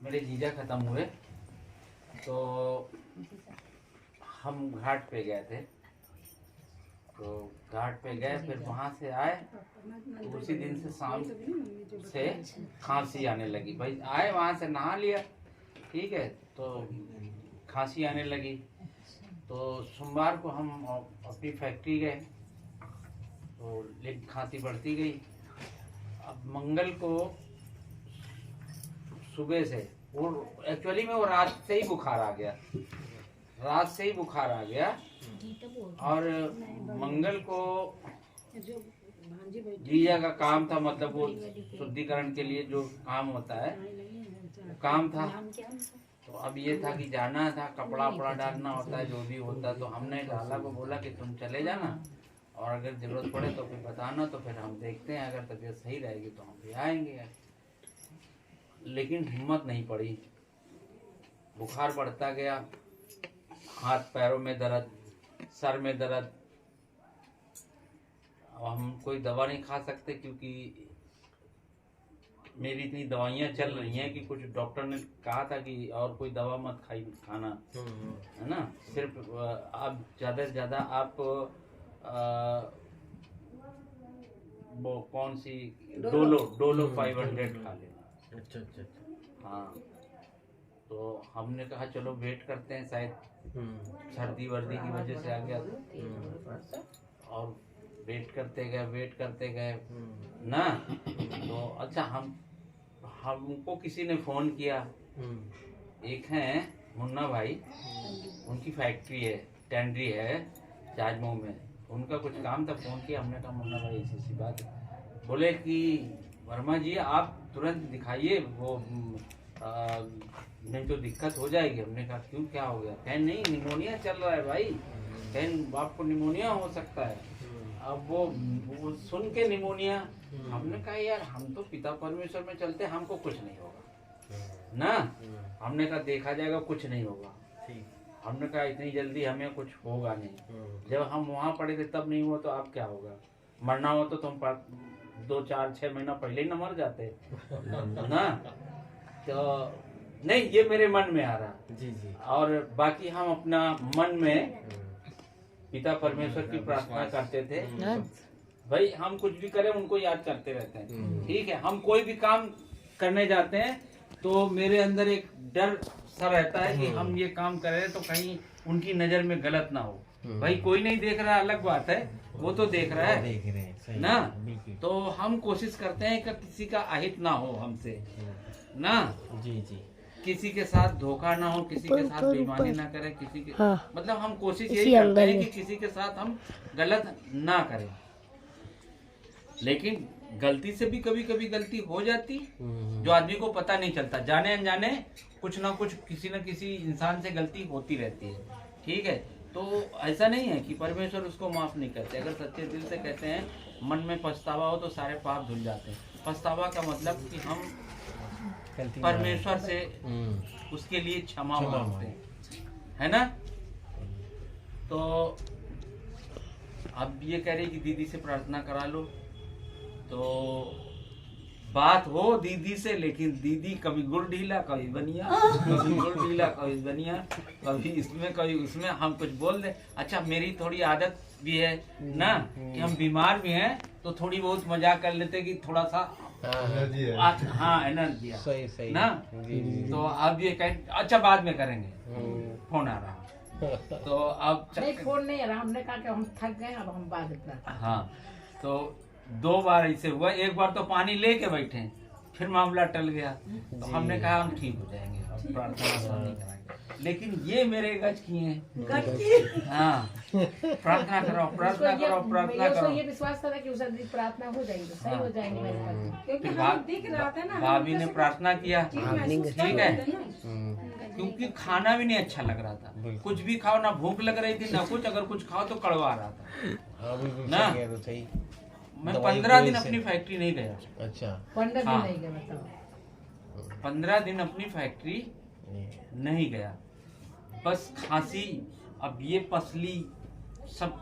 मेरे जीजा खत्म हुए तो हम घाट पे गए थे। तो घाट पे गए, फिर वहाँ से आए तो उसी दिन से शाम से खांसी आने लगी। भाई आए वहाँ से नहा लिया, ठीक है, तो खांसी आने लगी। तो सोमवार को हम अपनी फैक्ट्री गए तो लेकिन खांसी बढ़ती गई। अब मंगल को सुबह से वो एक्चुअली में वो रात से ही बुखार आ गया, रात से ही बुखार आ गया। और मंगल को जीजा का काम था, मतलब वो शुद्धिकरण के लिए जो काम होता है वो काम था। तो अब ये था कि जाना था, कपड़ा वपड़ा डालना होता है, जो भी होता है। तो हमने लाला को बोला कि तुम चले जाना और अगर जरूरत पड़े तो फिर बताना, तो फिर हम देखते हैं, अगर तबीयत सही रहेगी तो हम भी आएंगे। लेकिन हिम्मत नहीं पड़ी, बुखार बढ़ता गया, हाथ पैरों में दर्द, सर में दर्द। अब हम कोई दवा नहीं खा सकते क्योंकि मेरी इतनी दवाइयाँ चल रही हैं कि कुछ डॉक्टर ने कहा था कि और कोई दवा मत खाना, है ना। सिर्फ आप ज़्यादा से ज़्यादा आप वो कौन सी डोलो 500 खा लेना। अच्छा अच्छा अच्छा। हाँ, तो हमने कहा चलो वेट करते हैं, शायद सर्दी वर्दी की वजह से आ गया था। और वेट करते गए ना। तो अच्छा हमको किसी ने फोन किया, एक हैं मुन्ना भाई, उनकी फैक्ट्री है, टेंडरी है जाजमऊ में, उनका कुछ काम था। फोन किया, हमने कहा मुन्ना भाई ऐसी सी बात है। बोले कि वर्मा जी आप तुरंत दिखाइए, वो नहीं तो दिक्कत हो जाएगी। हमने कहा क्यों, क्या हो गया? कहें नहीं, निमोनिया चल रहा है भाई, कहें आपको निमोनिया हो सकता है। अब वो सुन के निमोनिया, हमने कहा यार हम तो पिता परमेश्वर में चलते, हमको कुछ नहीं होगा ना। हमने कहा देखा जाएगा, कुछ नहीं होगा। हमने कहा इतनी जल्दी हमें कुछ होगा नहीं। जब हम वहाँ पड़े थे तब नहीं हुआ तो अब क्या होगा? मरना हो तो तुम 2 4 6 महीना पहले ही न मर जाते ना। तो नहीं, ये मेरे मन में आ रहा जी जी। और बाकी हम अपना मन में पिता परमेश्वर की प्रार्थना करते थे। भाई हम कुछ भी करें उनको याद करते रहते हैं, ठीक है। हम कोई भी काम करने जाते हैं तो मेरे अंदर एक डर सा रहता है कि हम ये काम कर रहे हैं तो कहीं उनकी नजर में गलत ना हो। भाई कोई नहीं देख रहा अलग बात है, वो तो देख रहा है, देख रहे हैं, सही ना। बिल्कुल। तो हम कोशिश करते हैं कि किसी का अहित ना हो हमसे, ना। जी जी। किसी के साथ धोखा ना हो, किसी के साथ बेईमानी ना करें, किसी के मतलब हम कोशिश इसी यही करते एंगल हैं कि में। किसी के साथ हम गलत ना करें। लेकिन गलती से भी कभी कभी गलती हो जाती, जो आदमी को पता नहीं चलता। जाने अनजाने कुछ ना कुछ किसी न किसी इंसान से गलती होती रहती है, ठीक है। तो ऐसा नहीं है कि परमेश्वर उसको माफ नहीं करते। अगर सच्चे दिल से कहते हैं, मन में पछतावा हो तो सारे पाप धुल जाते हैं। पछतावा का मतलब कि हम परमेश्वर से उसके लिए क्षमा मांगते हैं, है ना। तो अब ये कह रही कि दीदी से प्रार्थना करा लो, तो बात हो दीदी से, लेकिन दीदी कभी गुड़ ढीला कभी बनिया, कभी गुड़ ढीला कभी बनिया, कभी इसमें कभी उसमें। हम कुछ बोल दे। अच्छा मेरी थोड़ी आदत भी है ना कि हम बीमार भी हैं तो थोड़ी बहुत मजाक कर लेते कि थोड़ा सा हाँ एनर्जी सही सही ना। जी, जी। तो अब ये कह, अच्छा बाद में करेंगे, फोन आ रहा। तो अब नहीं, फोन नहीं आ रहा, हमने कहा कि हम थक गए, अब हम बाद में। हाँ, तो 2 बार ऐसे हुआ। एक बार तो पानी लेके बैठे, फिर मामला टल गया। तो हमने कहा हम ठीक हो जाएंगे, अब प्रार्थना नहीं कराएंगे। लेकिन ये मेरे गज किए हैं, हाँ प्रार्थना करो, प्रार्थना करो, प्रार्थना करो। ये विश्वास था कि उस दिन प्रार्थना हो जाएगी, सही हो जाएंगे मेरे पास। क्योंकि फिर हम दिख रहा था ना, भाभी ने प्रार्थना किया, ठीक है। है। क्योंकि खाना भी नहीं अच्छा लग रहा था, कुछ भी खाओ ना भूख लग रही थी ना कुछ, अगर कुछ खाओ तो कड़वा रहा था ना। सही। मैं 15 दिन अपनी फैक्ट्री नहीं गया। अच्छा 15 दिन हाँ। नहीं गए, बताओ। 15 दिन अपनी फैक्ट्री नहीं गया, बस खांसी। अब ये पसली सब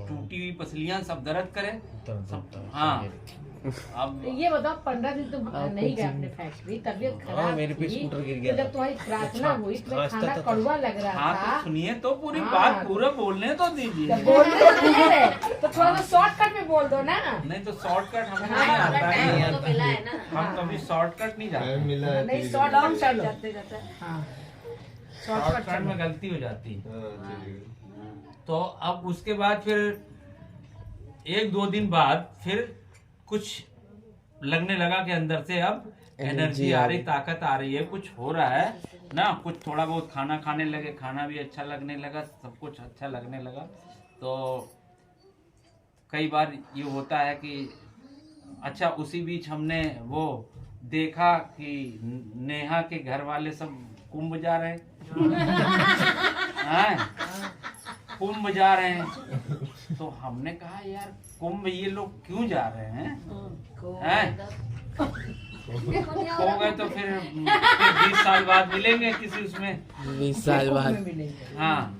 टूटी हुई पसलियां सब दर्द करे सब, हाँ अब ये बताओ 15 दिन तुम नहीं गए अपने फैक्ट्री, तबीयत खराब मेरे पे थी, स्कूटर गिर तो गया जब तुम्हारी प्रार्थना हुई तुम्हें खाना कड़वा लग रहा हाँ था, तो सुनिए तो पूरी हाँ। बात पूरा बोलने तो दीजिए। जब बोलने तो दे रहे, तो थोड़ा सा शॉर्टकट में बोल दो ना। नहीं तो शॉर्टकट हमको हाँ, नहीं आता है, तो मिला है ना। हम कभी शॉर्टकट नहीं जाते, नहीं शॉर्टकट चलो, जाते जाते हाँ शॉर्टकट शॉर्टकट में चलो। गलती हो जाती है। तो अब उसके बाद फिर 1-2 दिन बाद फिर कुछ लगने लगा कि अंदर से अब एनर्जी आ रही, ताकत आ रही है, कुछ हो रहा है ना, कुछ थोड़ा बहुत खाना खाने लगे, खाना भी अच्छा लगने लगा, सब कुछ अच्छा लगने लगा। तो कई बार ये होता है कि अच्छा उसी बीच हमने वो देखा कि नेहा के घर वाले सब कुंभ जा रहे हैं, कुंभ जा रहे हैं। तो हमने कहा यार कुंभ ये लोग क्यों जा रहे हैं? हो गए तो फिर 20 साल बाद मिलेंगे किसी उसमें, 20 साल बाद मिलेंगे। हाँ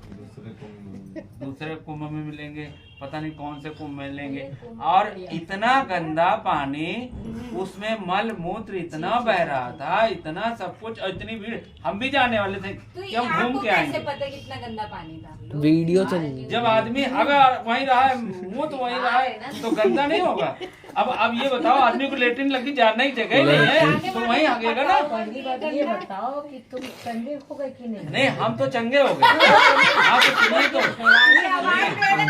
दूसरे कुंभ में मिलेंगे, पता नहीं कौन से कुंभ में मिलेंगे। और इतना गंदा पानी, उसमें मल मूत्र इतना बह रहा था, इतना सब कुछ, और इतनी भीड़। हम भी जाने वाले थे कि हम घूम के आएंगे। पता कितना गंदा पानी था? वीडियो चल जब आदमी अगर वहीं रहा है, मुंह तो वहीं रहा है, तो गंदा नहीं होगा। अब ये बताओ, आदमी को लेटरिन लगी जाने की जगह ही नहीं है तो वहीं हगेगा ना। पहली बात ये बताओ कि तुम चंगे हो गए कि नहीं? नहीं हम तो चंगे हो गए। हाँ तो सुनिए तो,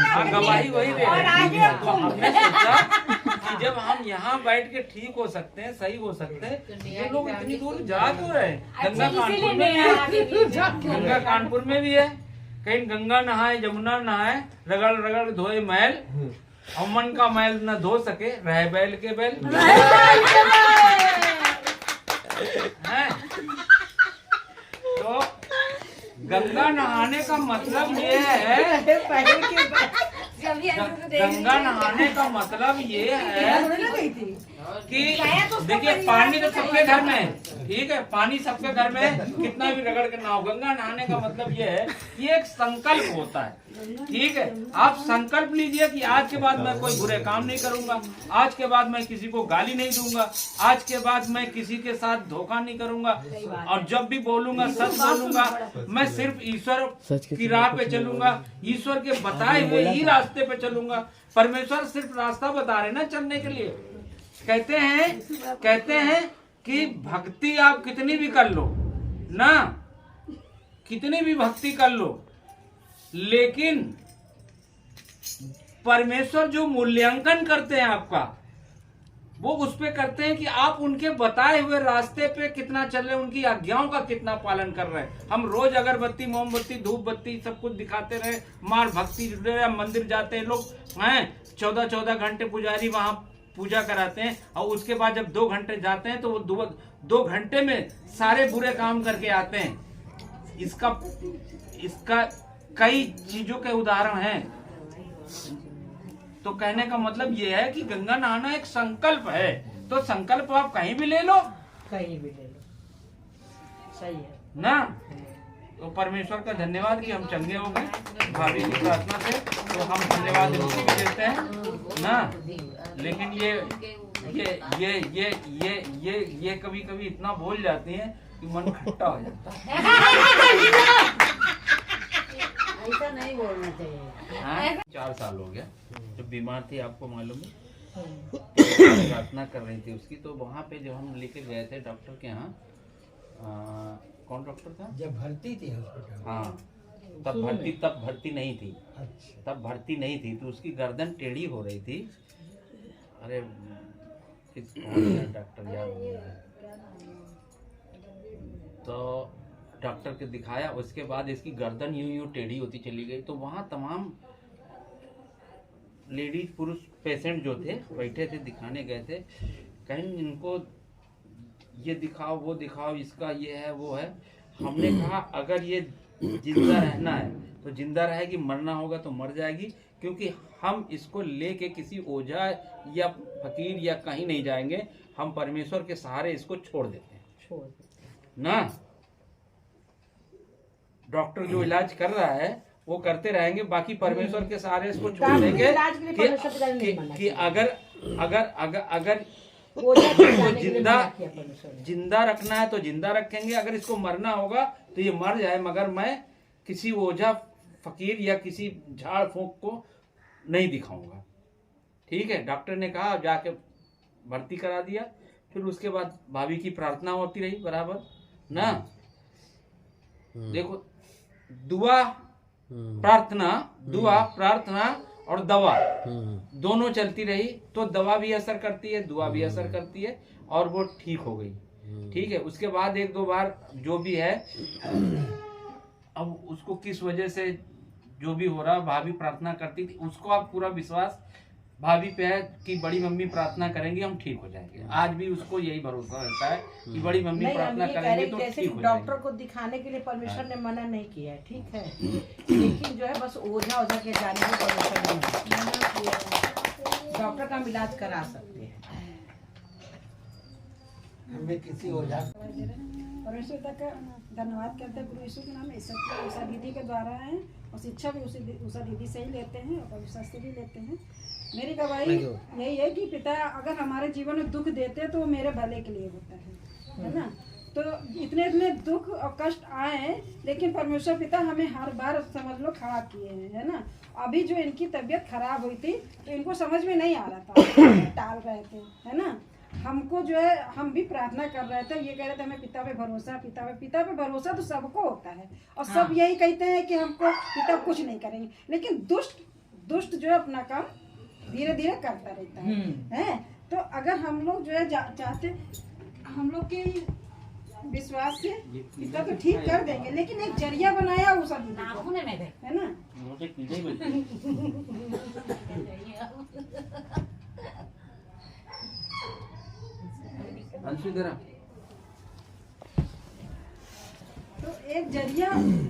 हाँ गवाही वही दे रहे हैं। तो हमने सोचा कि जब हम यहाँ बैठ के ठीक हो सकते हैं, सही हो सकते हैं, ये लोग इतनी दूर जा क्यों रहे? गंगा कानपुर में भी है, गंगा कानपुर में भी है, कहीं गंगा नहाए, जमुना नहाए, रगड़ रगड़ धोए मैल, और मन का मैल न धो सके, रह बैल के बैल हैं? तो गंगा नहाने का मतलब ये है, गंगा नहाने का मतलब ये है कि देखिए पानी तो सबके घर में है, ठीक है, पानी सबके घर में है, कितना भी रगड़ के नहाओ। गंगा नहाने का मतलब ये है कि एक संकल्प होता है, ठीक है। आप संकल्प लीजिए कि आज के बाद मैं कोई बुरे काम नहीं करूंगा, आज के बाद मैं किसी को गाली नहीं दूंगा, आज के बाद मैं किसी के साथ धोखा नहीं करूंगा, और जब भी बोलूंगा सच बोलूंगा, मैं सिर्फ ईश्वर की राह पे चलूंगा, ईश्वर के बताए हुए ही रास्ते पे चलूंगा। परमेश्वर सिर्फ रास्ता बता रहे ना चलने के लिए। कहते हैं कि भक्ति आप कितनी भी कर लो ना, कितनी भी भक्ति कर लो, लेकिन परमेश्वर जो मूल्यांकन करते हैं आपका, वो उस पे करते हैं कि आप उनके बताए हुए रास्ते पे कितना चल रहे हैं, उनकी आज्ञाओं का कितना पालन कर रहे हैं। हम रोज अगरबत्ती, मोमबत्ती, धूप बत्ती सब कुछ दिखाते रहे, मार भक्ति जुड़े रहे, मंदिर जाते हैं लोग हैं, 14-14 घंटे पुजारी वहां पूजा कराते हैं, और उसके बाद जब 2 घंटे जाते हैं तो वो 2 घंटे में सारे बुरे काम करके आते हैं। इसका कई चीजों के उदाहरण हैं। तो कहने का मतलब ये है कि गंगा नहाना एक संकल्प है, तो संकल्प आप कहीं भी ले लो, कहीं भी ले लो, सही है ना। तो परमेश्वर का धन्यवाद कि हम चंगे हो गए भाभी की प्रार्थना से, तो हम धन्यवाद इनको भी देते हैं ना। लेकिन ये कभी इतना बोल जाती हैं कि मन खट्टा हो जाता है। ऐसा नहीं बोलना चाहिए। 4 साल हो गया, जब बीमार थी आपको मालूम है, प्रार्थना कर रही थी उसकी। तो वहाँ पे जब हम लेके गए थे डॉक्टर के यहाँ, कौन डॉक्टर था? जब भर्ती थी हॉस्पिटल। हाँ तब भर्ती नहीं थी। अच्छा। तब भर्ती नहीं थी, तो उसकी गर्दन टेढ़ी हो रही थी। अरे किस डॉक्टर याद नहीं है। तो डॉक्टर को दिखाया, उसके बाद इसकी गर्दन यूं टेढ़ी होती चली गई। तो वहाँ तमाम लेडीज पुरुष पेशेंट जो थे बैठे थे, दिखाने गए थे, कहीं इनको ये दिखाओ, वो दिखाओ, इसका ये है वो है। हमने कहा अगर ये जिंदा रहना है तो जिंदा रहेगी, मरना होगा तो मर जाएगी, क्योंकि हम इसको लेके किसी ओझा या फकीर या कहीं नहीं जाएंगे, हम परमेश्वर के सहारे इसको छोड़ देते हैं ना। डॉक्टर जो इलाज कर रहा है वो करते रहेंगे, बाकी परमेश्वर के सहारे इसको छोड़ देंगे कि अगर अगर अगर ओझा को जाने के लिए जिंदा मना किया परमेश्वर ने। जिंदा रखना है तो जिंदा रखेंगे, अगर इसको मरना होगा तो ये मर जाए, मगर मैं किसी ओझा फकीर या किसी झाड़ फूंक को नहीं दिखाऊंगा। ठीक है, डॉक्टर ने कहा, जाके भर्ती करा दिया। फिर उसके बाद भाभी की प्रार्थना होती रही बराबर ना। देखो, दुआ प्रार्थना और दवा दोनों चलती रही, तो दवा भी असर करती है, दुआ भी असर करती है, और वो ठीक हो गई। ठीक है, उसके बाद 1-2 बार जो भी है, अब उसको किस वजह से जो भी हो रहा, भाभी प्रार्थना करती थी, उसको आप पूरा विश्वास भाभी पे है कि बड़ी मम्मी प्रार्थना करेंगी, हम ठीक हो जाएंगे। आज भी उसको यही भरोसा रहता है कि बड़ी मम्मी नहीं, हम प्रार्थना ये कह करेंगे रहे तो जैसे ठीक हो डॉक्टर जाएंगे। को दिखाने के लिए परमेश्वर ने मना नहीं किया है, ठीक है, लेकिन जो है बस ओझा के जाने को परमेश्वर ने मना किया है। डॉक्टर का हम इलाज करा सकते हैं। हमें किसी ओझा परमेश्वर का धन्यवाद करते हैं। गुरु यीशु के नाम में सब उषा दीदी के द्वारा है, और शिक्षा भी उषा दीदी से ही लेते हैं और शास्त्री भी लेते हैं। मेरी गवाही यही है कि पिता अगर हमारे जीवन में दुख देते हैं तो वो मेरे भले के लिए होता है ना। तो इतने इतने दुख और कष्ट आए हैं, लेकिन परमेश्वर पिता हमें हर बार समझ लो खड़ा किए हैं, है ना। अभी जो इनकी तबीयत खराब हुई थी तो इनको समझ में नहीं आ रहा था, टाल रहे थे, है ना। हमको जो है, हम भी प्रार्थना कर रहे थे, ये कह रहे थे हमें पिता पे भरोसा, पिता पे भरोसा तो सबको होता है, और सब यही कहते हैं कि हमको पिता कुछ नहीं करेंगे, लेकिन दुष्ट जो है अपना काम धीरे धीरे करता रहता है। तो अगर हम लोग जो है चाहते, हम लोग के विश्वास से पिता तो ठीक कर देंगे, लेकिन एक जरिया बनाया उस आदमी ने, है ना। तो एक जरिया,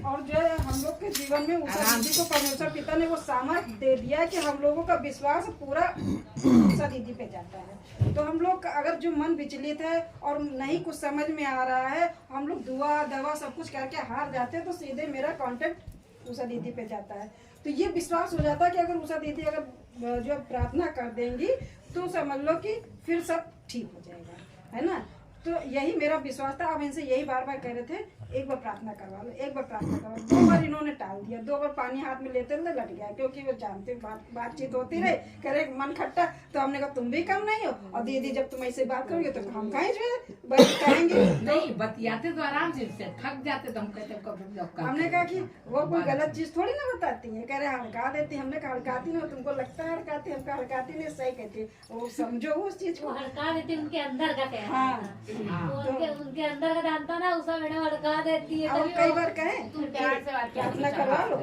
और जो है हम लोग के जीवन में उषा दीदी को परमेश्वर पिता ने वो सामर्थ्य दे दिया कि हम लोगों का विश्वास पूरा उषा दीदी पे जाता है। तो हम लोग अगर जो मन विचलित है और नहीं कुछ समझ में आ रहा है, हम लोग दुआ दवा सब कुछ करके हार जाते हैं, तो सीधे मेरा कांटेक्ट उषा दीदी पे जाता है। तो ये विश्वास हो जाता है कि अगर उषा दीदी अगर जो प्रार्थना कर देंगी तो समझ लो कि फिर सब ठीक हो जाएगा, है ना। तो यही मेरा विश्वास था। अब इनसे यही बार बार कह रहे थे, एक बार प्रार्थना करवा लो, एक बार प्रार्थना करवा लो। 2 बार इन्होंने टाल दिया, 2 बार पानी हाथ में लेते हुए लट गया, क्योंकि वो जानते बातचीत होती रही, कह रहे मन खट्टा। तो हमने कहा तुम भी कम नहीं हो, और दीदी जब तुम ऐसे बात करोगे तो हम कहीं जो है बस कहेंगे नहीं, बतियाते तो आराम से, थक जाते तो हम कहते। हमने कहा कि वो कोई गलत चीज थोड़ी ना बताती है, कह रहे हड़का देती। हमने कहा हड़काती नहीं, तुमको लगता है हड़काती, हमको हड़काती नहीं, सही कहती है। वो समझो उस चीज को, हड़का देती, उनके अंदर का कहना हाँ। उनके अंदर का जानता ना, उषा मैडम हड़का देती है। अब कई बार कहें तुम प्यार से बात प्रार्थना करवा लो।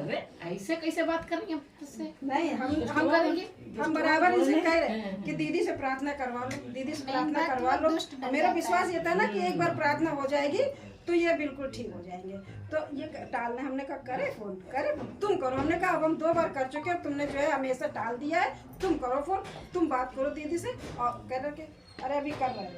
ऐसे कैसे बात करेंगे उससे? नहीं, हम करेंगे, हम बराबर इनसे कह रहे हैं कि दीदी से प्रार्थना करवा लो, दीदी से प्रार्थना करवा लो। मेरा विश्वास ये था ना कि एक बार प्रार्थना हो जाएगी तो ये बिल्कुल ठीक हो जाएंगे। तो ये टालने, हमने कहा करे फोन, करे तुम करो। हमने कहा अब हम 2 बार कर चुके हैं, तुमने जो है हमेशा टाल दिया है, तुम करो फोन, तुम बात करो दीदी से। और कह रहे कि अरे अभी कर रहे हैं,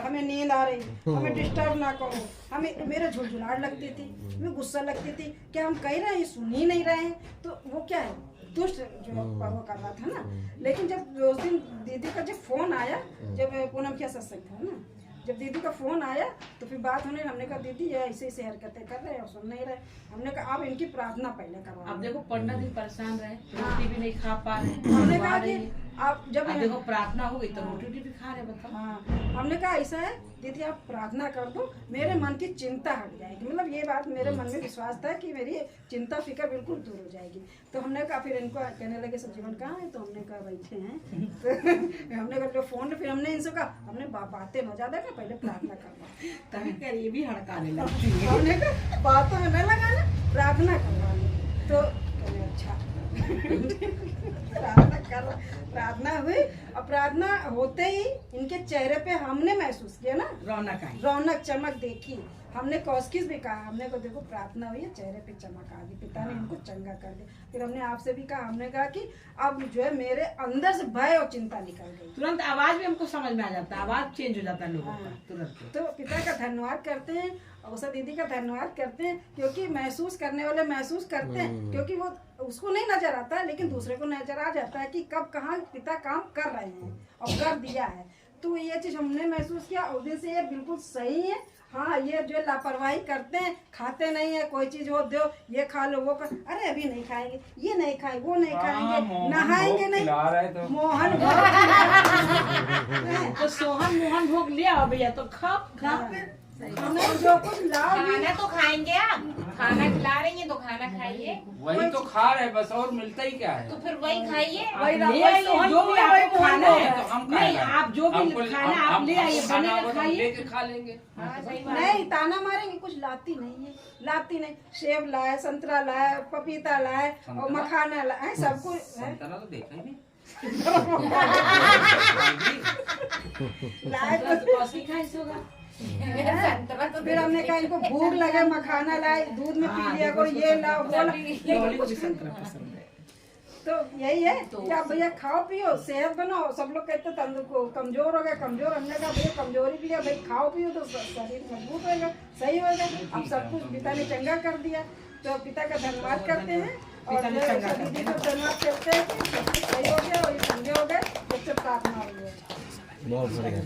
हमें नींद आ रही, हमें डिस्टर्ब ना करो। हमें मेरे झुलझुलाहट लगती थी, हमें गुस्सा लगती थी, क्या हम कह रहे हैं सुन ही नहीं रहे हैं। तो वो क्या है, दुष्ट जो वो कर रहा था ना। लेकिन जब उस दिन दीदी का जब फोन आया, जब पूनम क्या सत्संग था ना, जब दीदी का फोन आया तो फिर बात होने, हमने कहा दीदी ये ऐसे ऐसे हरकतें कर रहे हैं और सुन नहीं रहे। हमने कहा आप इनकी प्रार्थना पहले करवा। अब देखो 15 दिन परेशान रहे, रोटी भी नहीं खा पा रहे। हमने कहा कि आप जब अब देखो प्रार्थना हो गई तो रोटी भी खा रहे, बताओ। हाँ, हमने कहा ऐसा है दीदी आप प्रार्थना कर दो, मेरे मन की चिंता हट जाएगी। मतलब ये बात मेरे मन में विश्वास था कि मेरी चिंता फिक्र बिल्कुल दूर हो जाएगी। तो हमने कहा, फिर इनको कहने लगे सब जीवन कहाँ है, तो हमने कहा बैठे हैं। तो हमने कहा जो फोन, फिर हमने इनसे कहा हमने बातें न ज्यादा कर, पहले प्रार्थना करवा। तभी कर ये भी हड़काने लगी। हमने कहा बातों में न लगाना, प्रार्थना करवा। तो अच्छा प्रार्थना हुई, और प्रार्थना होते ही इनके चेहरे पे हमने महसूस किया ना रौनक आई, रौनक चमक देखी, हमने कौसकिस भी कहा, हमने को देखो प्रार्थना हुई है, चेहरे पे चमक आ गई, पिता ने इनको चंगा कर दिया। फिर हमने आपसे भी कहा, हमने कहा कि अब जो है मेरे अंदर से भय और चिंता निकल गई। तुरंत आवाज भी हमको समझ में आ जाता है, आवाज चेंज हो जाता है लोगों का हाँ। तुरंत। तो पिता का धन्यवाद करते हैं, उषा दीदी का धन्यवाद करते हैं, क्योंकि महसूस करने वाले महसूस करते हैं, क्योंकि वो उसको नहीं नजर आता है, लेकिन दूसरे को नजर आ जाता है कि कब कहाँ पिता काम कर रहे हैं और कर दिया है। तो ये चीज हमने महसूस किया, उस दिन से ये बिल्कुल सही है। हाँ, ये जो लापरवाही करते हैं, खाते नहीं है, कोई चीज हो दो, ये खा लो, वो कर, अरे अभी नहीं खाएंगे, ये नहीं खाएंगे, वो नहीं खाएंगे, नहाएंगे नहीं, मोहन तो सोहन मोहन भोग ले आओ भैया, तो खा फिर हमें जो कुछ लाओ खाना तो खाएंगे आप, खाना खिला रही हैं तो खाना खाइए, वही तो खा रहे बस, और मिलता ही क्या है। तो फिर वही खाइए। वही ले आइए, जो भी आपको खाना है, तो हम नहीं खाएंगे। आप जो भी हमको- खाना आप ले आइए, खाना बने होगा तो खाइए। लेके खा लेंगे। हाँ, सही बात है। नहीं, ताना मारेंगे, कुछ लाती नहीं है, लाती नहीं। सेब लाए, संतरा लाए, पपीता लाए और मखाना लाए, सब कुछ है। संतरा तो देखा ही नहीं। लाए तो कौसी खाई सोगा। संतरा तो फिर हमने कहा इनको भूख लगे, मखाना लाए, दूध में पी लिया करो, ये लाओ वो लाओ, लेकिन कुछ संतरा पसंद है। तो यही है कि आप भैया खाओ पियो, सेहत बनाओ। सब लोग कहते कमजोर हो गए, कमजोर। हमने कहा भैया कमजोरी भी है, भाई खाओ पियो तो शरीर मजबूत होगा, सही होगा। अब सब कुछ पिता ने चंगा कर दिया, तो पिता का धन्यवाद करते हैं और पिता ने चंगा कर दीदी को धन्यवाद करते हैं कि सब कुछ सही हो गया और ये चंगे हो गए, जब से प्रार्थना हो गई। बहुत बढ़िया।